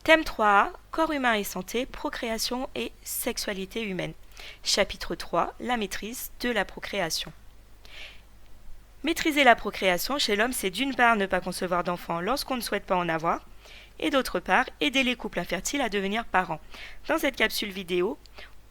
Thème 3a, corps humain et santé, procréation et sexualité humaine. Chapitre 3, la maîtrise de la procréation. Maîtriser la procréation chez l'homme, c'est d'une part ne pas concevoir d'enfants lorsqu'on ne souhaite pas en avoir, et d'autre part aider les couples infertiles à devenir parents. Dans cette capsule vidéo,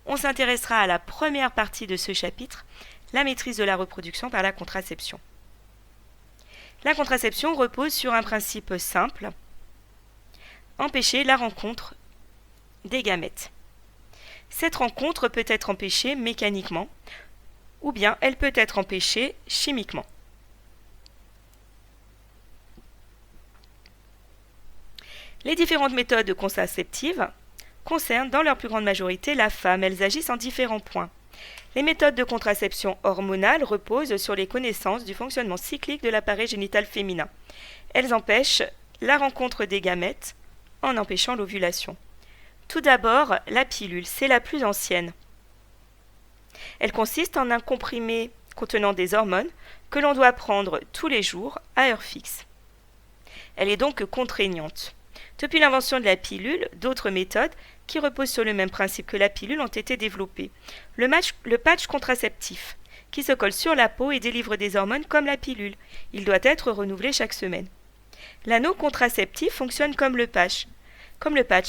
on s'intéressera à la première partie de ce chapitre, la maîtrise de la reproduction par la contraception. La contraception repose sur un principe simple, empêcher la rencontre des gamètes. Cette rencontre peut être empêchée mécaniquement ou bien elle peut être empêchée chimiquement. Les différentes méthodes contraceptives concernent dans leur plus grande majorité la femme. Elles agissent en différents points. Les méthodes de contraception hormonale reposent sur les connaissances du fonctionnement cyclique de l'appareil génital féminin. Elles empêchent la rencontre des gamètes en empêchant l'ovulation. Tout d'abord, la pilule, c'est la plus ancienne. Elle consiste en un comprimé contenant des hormones que l'on doit prendre tous les jours à heure fixe. Elle est donc contraignante. Depuis l'invention de la pilule, d'autres méthodes qui reposent sur le même principe que la pilule ont été développées. Le patch contraceptif, qui se colle sur la peau et délivre des hormones comme la pilule. Il doit être renouvelé chaque semaine. L'anneau contraceptif fonctionne comme le patch,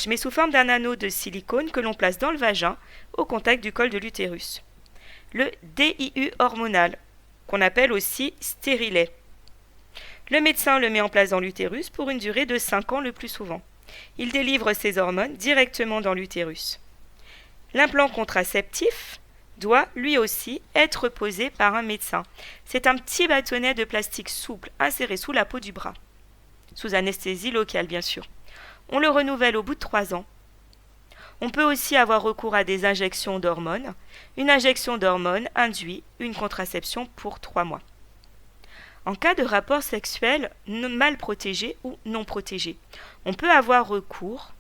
mais sous forme d'un anneau de silicone que l'on place dans le vagin au contact du col de l'utérus. Le DIU hormonal, qu'on appelle aussi stérilet. Le médecin le met en place dans l'utérus pour une durée de 5 ans le plus souvent. Il délivre ses hormones directement dans l'utérus. L'implant contraceptif doit lui aussi être posé par un médecin. C'est un petit bâtonnet de plastique souple inséré sous la peau du bras, sous anesthésie locale bien sûr. On le renouvelle au bout de 3 ans. On peut aussi avoir recours à des injections d'hormones. Une injection d'hormones induit une contraception pour 3 mois. En cas de rapport sexuel mal protégé ou non protégé, on peut avoir recours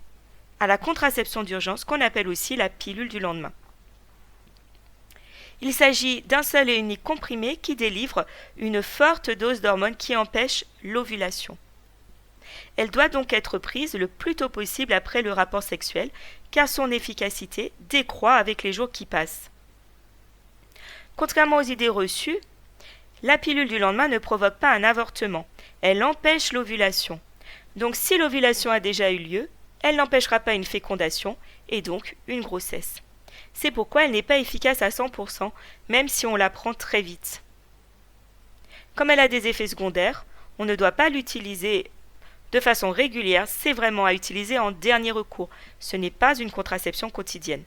à la contraception d'urgence qu'on appelle aussi la pilule du lendemain. Il s'agit d'un seul et unique comprimé qui délivre une forte dose d'hormones qui empêche l'ovulation. Elle doit donc être prise le plus tôt possible après le rapport sexuel, car son efficacité décroît avec les jours qui passent. Contrairement aux idées reçues, la pilule du lendemain ne provoque pas un avortement, elle empêche l'ovulation. Donc si l'ovulation a déjà eu lieu, elle n'empêchera pas une fécondation et donc une grossesse. C'est pourquoi elle n'est pas efficace à 100%, même si on la prend très vite. Comme elle a des effets secondaires, on ne doit pas l'utiliser de façon régulière, c'est vraiment à utiliser en dernier recours. Ce n'est pas une contraception quotidienne.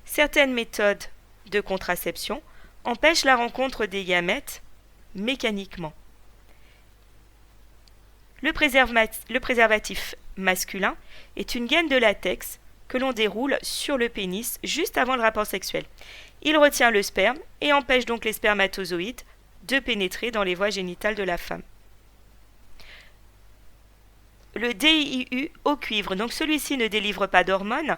Certaines méthodes de contraception empêchent la rencontre des gamètes mécaniquement. Le préservatif masculin est une gaine de latex que l'on déroule sur le pénis juste avant le rapport sexuel. Il retient le sperme et empêche donc les spermatozoïdes de pénétrer dans les voies génitales de la femme. Le DIU au cuivre, donc celui-ci ne délivre pas d'hormones.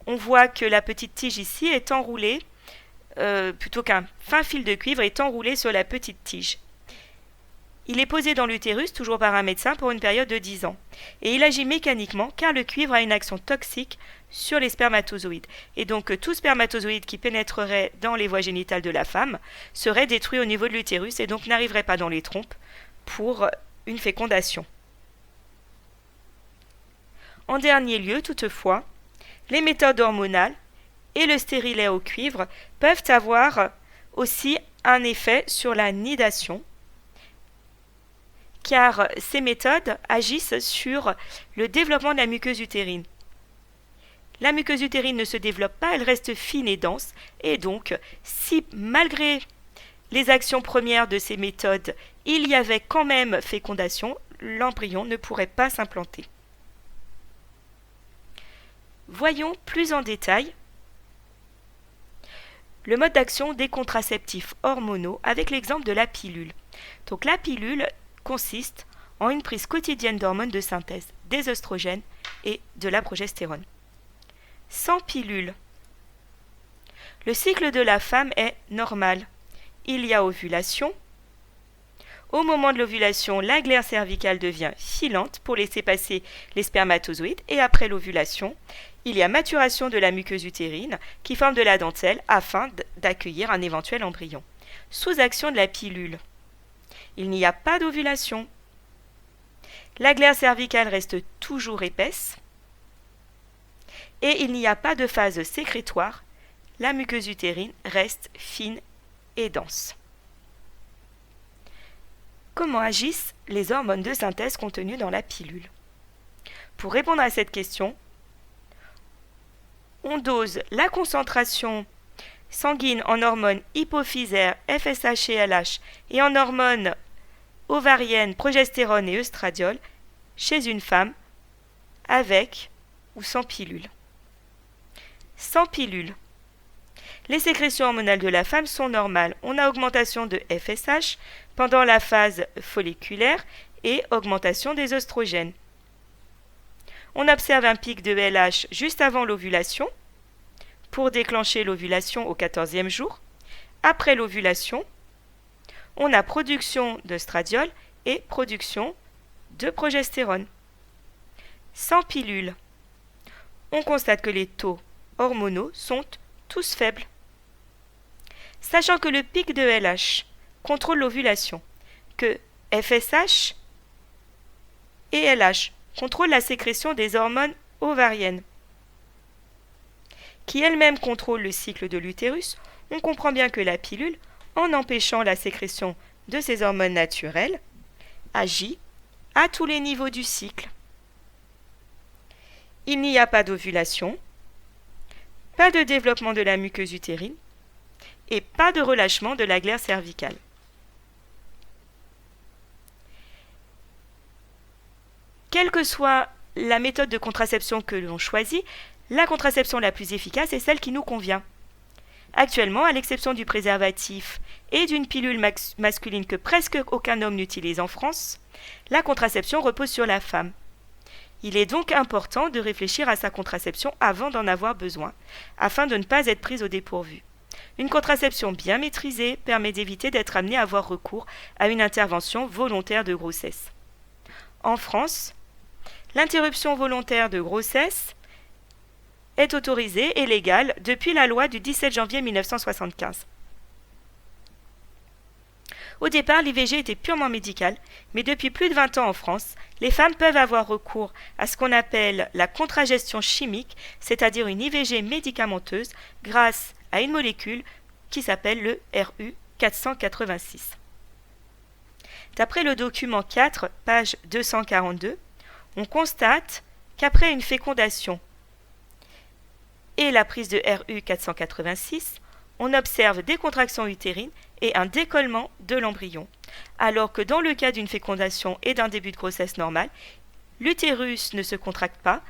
On voit que la petite tige ici est enroulée, plutôt qu'un fin fil de cuivre est enroulé sur la petite tige. Il est posé dans l'utérus, toujours par un médecin, pour une période de 10 ans. Et il agit mécaniquement car le cuivre a une action toxique sur les spermatozoïdes. Et donc tout spermatozoïde qui pénétrerait dans les voies génitales de la femme serait détruit au niveau de l'utérus et donc n'arriverait pas dans les trompes pour une fécondation. En dernier lieu, toutefois, les méthodes hormonales et le stérilet au cuivre peuvent avoir aussi un effet sur la nidation, car ces méthodes agissent sur le développement de la muqueuse utérine. La muqueuse utérine ne se développe pas, elle reste fine et dense, et donc, si malgré les actions premières de ces méthodes, il y avait quand même fécondation, l'embryon ne pourrait pas s'implanter. Voyons plus en détail le mode d'action des contraceptifs hormonaux avec l'exemple de la pilule. Donc la pilule consiste en une prise quotidienne d'hormones de synthèse, des œstrogènes et de la progestérone. Sans pilule, le cycle de la femme est normal. Il y a ovulation. Au moment de l'ovulation, la glaire cervicale devient filante pour laisser passer les spermatozoïdes et après l'ovulation, il y a maturation de la muqueuse utérine qui forme de la dentelle afin d'accueillir un éventuel embryon. Sous action de la pilule, il n'y a pas d'ovulation. La glaire cervicale reste toujours épaisse et il n'y a pas de phase sécrétoire. La muqueuse utérine reste fine et dense. Comment agissent les hormones de synthèse contenues dans la pilule? Pour répondre à cette question, on dose la concentration sanguine en hormones hypophysaires, FSH et LH, et en hormones ovariennes, progestérone et œstradiol chez une femme avec ou sans pilule. Sans pilule, les sécrétions hormonales de la femme sont normales. On a augmentation de FSH pendant la phase folliculaire et augmentation des œstrogènes. On observe un pic de LH juste avant l'ovulation pour déclencher l'ovulation au 14e jour. Après l'ovulation, on a production d'œstradiol et production de progestérone. Sans pilule, on constate que les taux hormonaux sont tous faibles. Sachant que le pic de LH contrôle l'ovulation, que FSH et LH contrôlent la sécrétion des hormones ovariennes, qui elles-mêmes contrôlent le cycle de l'utérus, on comprend bien que la pilule, en empêchant la sécrétion de ces hormones naturelles, agit à tous les niveaux du cycle. Il n'y a pas d'ovulation, pas de développement de la muqueuse utérine et pas de relâchement de la glaire cervicale. Quelle que soit la méthode de contraception que l'on choisit, la contraception la plus efficace est celle qui nous convient. Actuellement, à l'exception du préservatif et d'une pilule masculine que presque aucun homme n'utilise en France, la contraception repose sur la femme. Il est donc important de réfléchir à sa contraception avant d'en avoir besoin, afin de ne pas être prise au dépourvu. Une contraception bien maîtrisée permet d'éviter d'être amené à avoir recours à une intervention volontaire de grossesse. En France, l'interruption volontaire de grossesse est autorisée et légale depuis la loi du 17 janvier 1975. Au départ, l'IVG était purement médicale, mais depuis plus de 20 ans en France, les femmes peuvent avoir recours à ce qu'on appelle la contragestion chimique, c'est-à-dire une IVG médicamenteuse grâce à une molécule qui s'appelle le RU486. D'après le document 4, page 242, on constate qu'après une fécondation et la prise de RU486, on observe des contractions utérines et un décollement de l'embryon, alors que dans le cas d'une fécondation et d'un début de grossesse normale, l'utérus ne se contracte pas,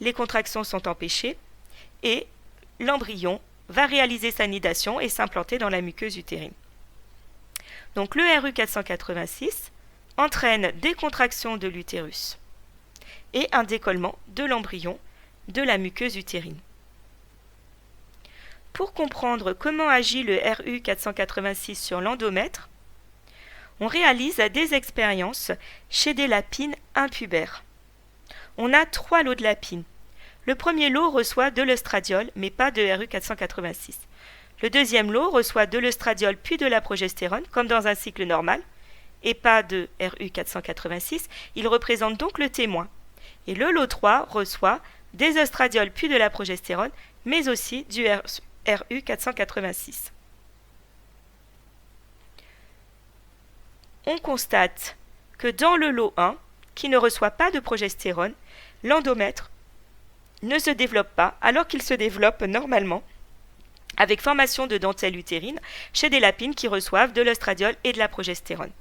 les contractions sont empêchées et l'embryon va réaliser sa nidation et s'implanter dans la muqueuse utérine. Donc le RU486 entraîne des contractions de l'utérus et un décollement de l'embryon de la muqueuse utérine. Pour comprendre comment agit le RU486 sur l'endomètre, on réalise des expériences chez des lapines impubères. On a 3 lots de lapines. Le premier lot reçoit de l'œstradiol, mais pas de RU486. Le deuxième lot reçoit de l'œstradiol puis de la progestérone, comme dans un cycle normal, et pas de RU486. Il représente donc le témoin. Et le lot 3 reçoit des œstradiols puis de la progestérone, mais aussi du RU486. On constate que dans le lot 1, qui ne reçoit pas de progestérone, l'endomètre ne se développe pas alors qu'il se développe normalement avec formation de dentelle utérine chez des lapines qui reçoivent de l'œstradiol et de la progestérone.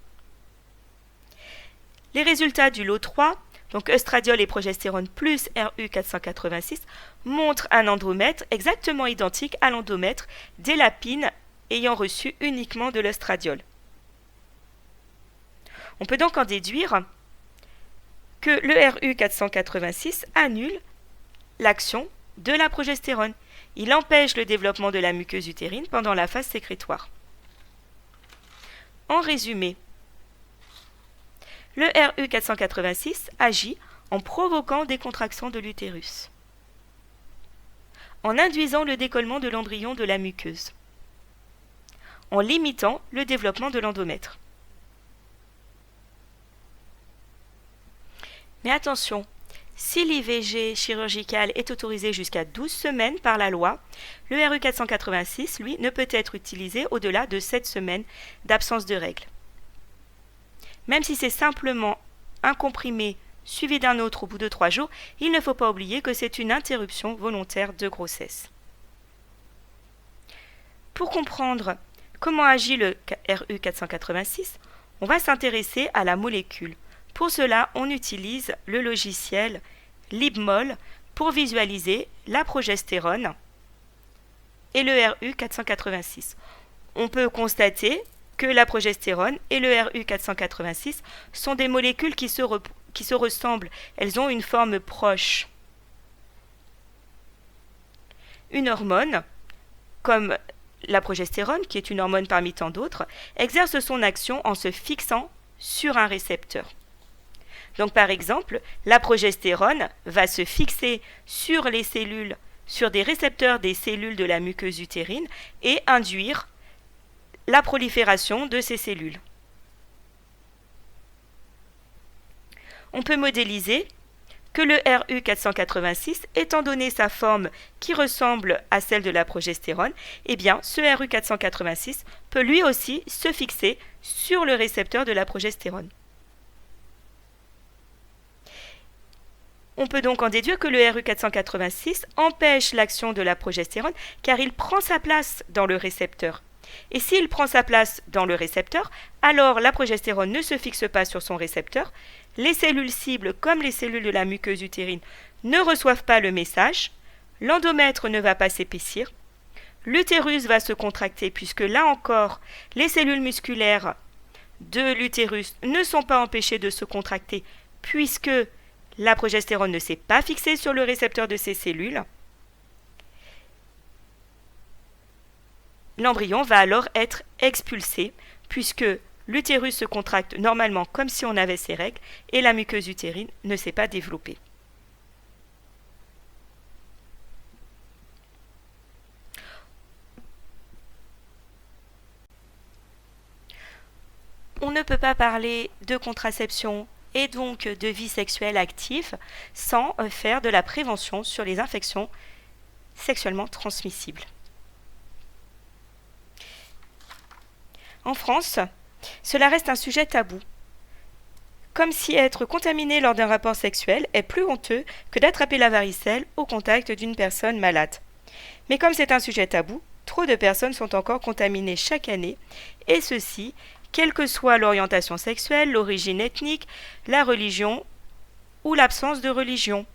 Les résultats du lot 3, donc œstradiol et progestérone plus RU486, montrent un endomètre exactement identique à l'endomètre des lapines ayant reçu uniquement de l'œstradiol. On peut donc en déduire que le RU486 annule l'action de la progestérone. Il empêche le développement de la muqueuse utérine pendant la phase sécrétoire. En résumé, Le RU486 agit en provoquant des contractions de l'utérus, en induisant le décollement de l'embryon de la muqueuse, en limitant le développement de l'endomètre. Mais attention, si l'IVG chirurgicale est autorisée jusqu'à 12 semaines par la loi, le RU486, lui, ne peut être utilisé au-delà de 7 semaines d'absence de règles. Même si c'est simplement un comprimé suivi d'un autre au bout de 3 jours, il ne faut pas oublier que c'est une interruption volontaire de grossesse. Pour comprendre comment agit le RU486, on va s'intéresser à la molécule. Pour cela, on utilise le logiciel LibMol pour visualiser la progestérone et le RU486. On peut constater que la progestérone et le RU486 sont des molécules qui se ressemblent. Elles ont une forme proche. Une hormone, comme la progestérone, qui est une hormone parmi tant d'autres, exerce son action en se fixant sur un récepteur. Donc par exemple, la progestérone va se fixer sur les cellules, sur des récepteurs des cellules de la muqueuse utérine et induire la prolifération de ces cellules. On peut modéliser que le RU486, étant donné sa forme qui ressemble à celle de la progestérone, eh bien ce RU486 peut lui aussi se fixer sur le récepteur de la progestérone. On peut donc en déduire que le RU486 empêche l'action de la progestérone car il prend sa place dans le récepteur. Et s'il prend sa place dans le récepteur, alors la progestérone ne se fixe pas sur son récepteur, les cellules cibles comme les cellules de la muqueuse utérine ne reçoivent pas le message, l'endomètre ne va pas s'épaissir, l'utérus va se contracter puisque là encore, les cellules musculaires de l'utérus ne sont pas empêchées de se contracter puisque la progestérone ne s'est pas fixée sur le récepteur de ces cellules. L'embryon va alors être expulsé puisque l'utérus se contracte normalement comme si on avait ses règles et la muqueuse utérine ne s'est pas développée. On ne peut pas parler de contraception et donc de vie sexuelle active sans faire de la prévention sur les infections sexuellement transmissibles. En France, cela reste un sujet tabou, comme si être contaminé lors d'un rapport sexuel est plus honteux que d'attraper la varicelle au contact d'une personne malade. Mais comme c'est un sujet tabou, trop de personnes sont encore contaminées chaque année, et ceci quelle que soit l'orientation sexuelle, l'origine ethnique, la religion ou l'absence de religion.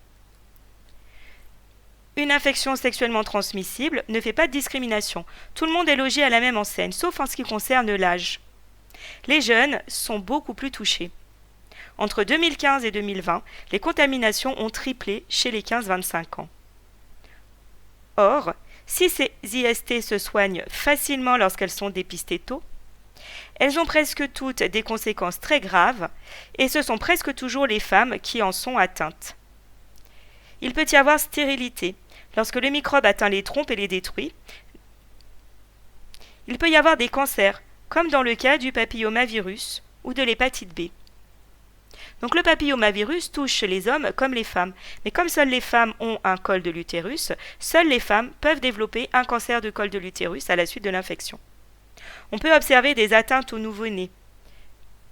Une infection sexuellement transmissible ne fait pas de discrimination. Tout le monde est logé à la même enseigne, sauf en ce qui concerne l'âge. Les jeunes sont beaucoup plus touchés. Entre 2015 et 2020, les contaminations ont triplé chez les 15-25 ans. Or, si ces IST se soignent facilement lorsqu'elles sont dépistées tôt, elles ont presque toutes des conséquences très graves et ce sont presque toujours les femmes qui en sont atteintes. Il peut y avoir stérilité lorsque le microbe atteint les trompes et les détruit. Il peut y avoir des cancers, comme dans le cas du papillomavirus ou de l'hépatite B. Donc le papillomavirus touche les hommes comme les femmes, mais comme seules les femmes ont un col de l'utérus, seules les femmes peuvent développer un cancer de col de l'utérus à la suite de l'infection. On peut observer des atteintes aux nouveau-nés.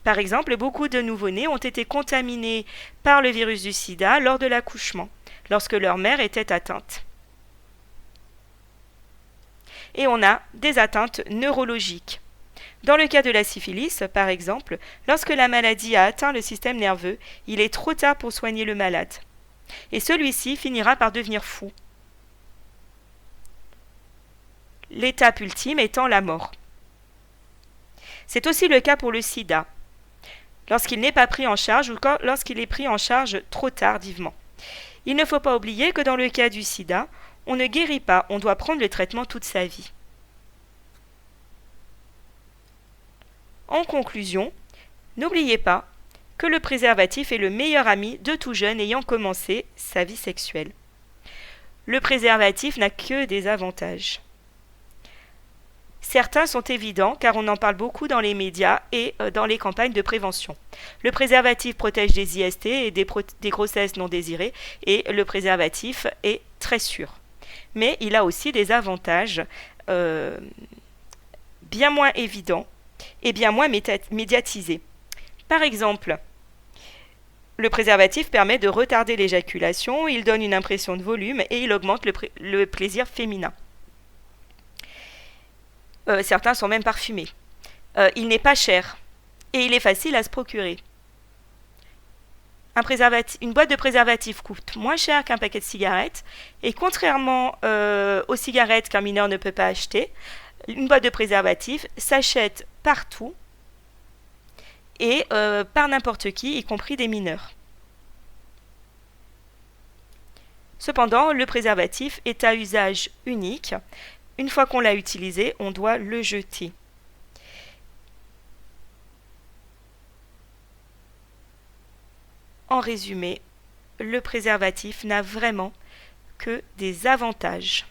Par exemple, beaucoup de nouveau-nés ont été contaminés par le virus du sida lors de l'accouchement, lorsque leur mère était atteinte. Et on a des atteintes neurologiques. Dans le cas de la syphilis, par exemple, lorsque la maladie a atteint le système nerveux, il est trop tard pour soigner le malade. Et celui-ci finira par devenir fou. L'étape ultime étant la mort. C'est aussi le cas pour le sida, lorsqu'il n'est pas pris en charge ou lorsqu'il est pris en charge trop tardivement. Il ne faut pas oublier que dans le cas du sida, on ne guérit pas, on doit prendre le traitement toute sa vie. En conclusion, n'oubliez pas que le préservatif est le meilleur ami de tout jeune ayant commencé sa vie sexuelle. Le préservatif n'a que des avantages. Certains sont évidents car on en parle beaucoup dans les médias et dans les campagnes de prévention. Le préservatif protège des IST et des grossesses non désirées et le préservatif est très sûr. Mais il a aussi des avantages bien moins évidents et bien moins médiatisés. Par exemple, le préservatif permet de retarder l'éjaculation, il donne une impression de volume et il augmente le plaisir féminin. Certains sont même parfumés. Il n'est pas cher et il est facile à se procurer. Une boîte de préservatif coûte moins cher qu'un paquet de cigarettes et contrairement aux cigarettes qu'un mineur ne peut pas acheter, une boîte de préservatif s'achète partout et par n'importe qui, y compris des mineurs. Cependant, le préservatif est à usage unique. Une fois qu'on l'a utilisé, on doit le jeter. En résumé, le préservatif n'a vraiment que des avantages.